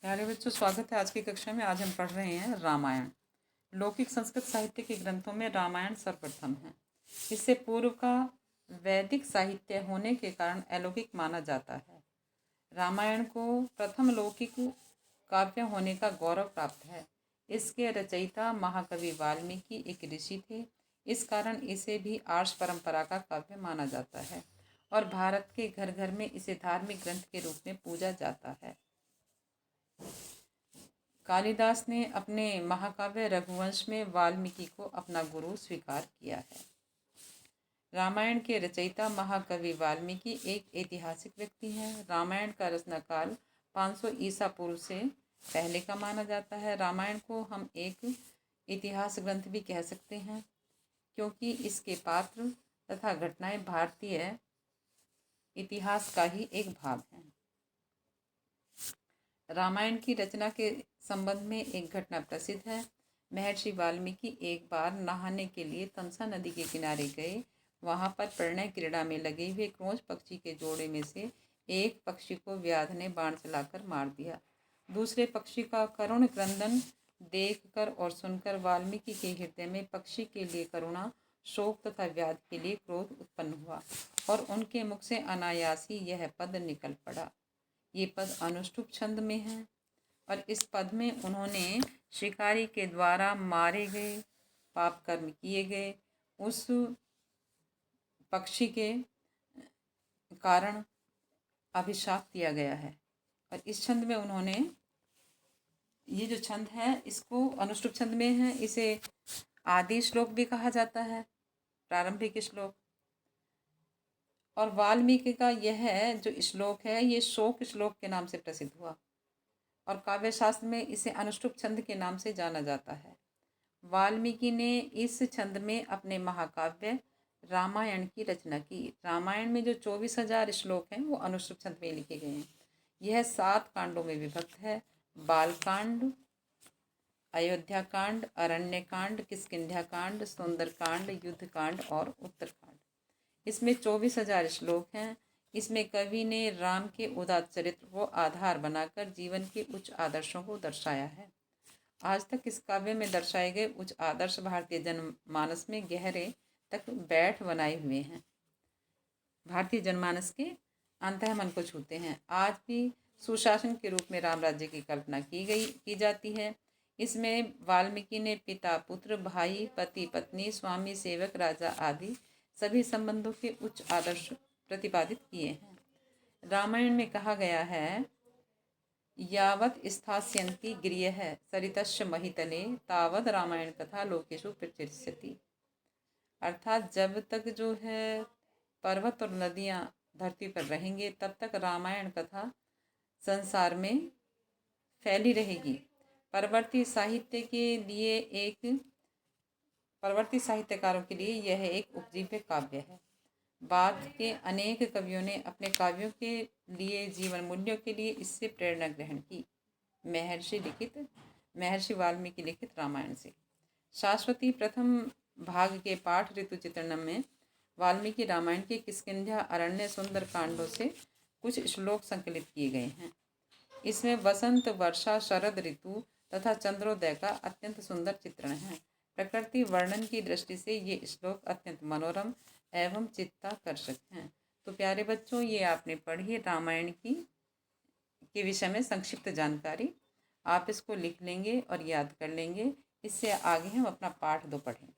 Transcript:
प्यारे बच्चों, स्वागत है आज की कक्षा में। आज हम पढ़ रहे हैं रामायण। लौकिक संस्कृत साहित्य के ग्रंथों में रामायण सर्वप्रथम है। इससे पूर्व का वैदिक साहित्य होने के कारण अलौकिक माना जाता है। रामायण को प्रथम लौकिक काव्य होने का गौरव प्राप्त है। इसके रचयिता महाकवि वाल्मीकि एक ऋषि थे। इस कारण इसे भी आर्ष परंपरा का काव्य माना जाता है और भारत के घर घर में इसे धार्मिक ग्रंथ के रूप में पूजा जाता है। कालिदास ने अपने महाकाव्य रघुवंश में वाल्मीकि को अपना गुरु स्वीकार किया है। रामायण के रचयिता महाकवि वाल्मीकि एक ऐतिहासिक व्यक्ति हैं। रामायण का रचना काल 500 ईसा पूर्व से पहले का माना जाता है। रामायण को हम एक इतिहास ग्रंथ भी कह सकते हैं क्योंकि इसके पात्र तथा घटनाएं भारतीय इतिहास का ही एक भाग हैं। रामायण की रचना के संबंध में एक घटना प्रसिद्ध है। महर्षि वाल्मीकि एक बार नहाने के लिए तमसा नदी के किनारे गए। वहां पर प्रणय क्रीड़ा में लगे हुए क्रोंच पक्षी के जोड़े में से एक पक्षी को व्याध ने बाण चलाकर मार दिया। दूसरे पक्षी का करुण क्रंदन देखकर और सुनकर वाल्मीकि के हृदय में पक्षी के लिए करुणा, शोक तथा व्याध के लिए क्रोध उत्पन्न हुआ और उनके मुख से अनायास ही यह पद निकल पड़ा। ये पद अनुष्टुप छंद में है और इस पद में उन्होंने शिकारी के द्वारा मारे गए, पाप कर्म किए गए उस पक्षी के कारण अभिशाप दिया गया है। और इस छंद में उन्होंने, ये जो छंद है इसको अनुष्टुप छंद में है, इसे आदि श्लोक भी कहा जाता है, प्रारंभिक श्लोक। और वाल्मीकि का यह जो श्लोक है ये शोक श्लोक के नाम से प्रसिद्ध हुआ और काव्य शास्त्र में इसे अनुष्टुप छंद के नाम से जाना जाता है। वाल्मीकि ने इस छंद में अपने महाकाव्य रामायण की रचना की। रामायण में जो 24,000 श्लोक हैं वो अनुष्टुप छंद में लिखे गए हैं। यह 7 कांडों में विभक्त है: बालकांड, अयोध्या कांड, अरण्य कांड, किष्किंध्या कांड, सुंदर कांड, युद्ध कांड और उत्तरकांड। इसमें 24,000 श्लोक हैं। इसमें कवि ने राम के उदात्त चरित्र को आधार बनाकर जीवन के उच्च आदर्शों को दर्शाया है। आज तक इस काव्य में दर्शाए गए उच्च आदर्श भारतीय जनमानस में गहरे तक बैठ बनाए हुए हैं, भारतीय जनमानस के अंतःमन को छूते हैं। आज भी सुशासन के रूप में राम राज्य की कल्पना की जाती है। इसमें वाल्मीकि ने पिता, पुत्र, भाई, पति, पत्नी, स्वामी, सेवक, राजा आदि सभी संबंधों के उच्च आदर्श प्रतिपादित किए हैं। रामायण में कहा गया है, यावत् स्थास्यन्ति गिरयः सरितश्च महितले तावत् रामायण कथा लोकेषु प्रचलिष्यति। अर्थात जब तक जो है पर्वत और नदियाँ धरती पर रहेंगे तब तक रामायण कथा संसार में फैली रहेगी। परवर्ती साहित्यकारों के लिए यह एक उपजीव्य काव्य है। बाद के अनेक कवियों ने अपने काव्यों के लिए जीवन मूल्यों के लिए इससे प्रेरणा ग्रहण की। महर्षि वाल्मीकि लिखित रामायण से शाश्वती प्रथम भाग के पाठ ऋतु चित्रण में वाल्मीकि रामायण के किष्किंध्या, अरण्य, सुंदर कांडों से कुछ श्लोक संकलित किए गए हैं। इसमें वसंत, वर्षा, शरद ऋतु तथा चंद्रोदय का अत्यंत सुंदर चित्रण है। प्रकृति वर्णन की दृष्टि से ये श्लोक अत्यंत मनोरम एवं चित्ताकर्षक हैं। तो प्यारे बच्चों, ये आपने पढ़ी रामायण के विषय में संक्षिप्त जानकारी। आप इसको लिख लेंगे और याद कर लेंगे। इससे आगे हम अपना पाठ 2 पढ़ेंगे।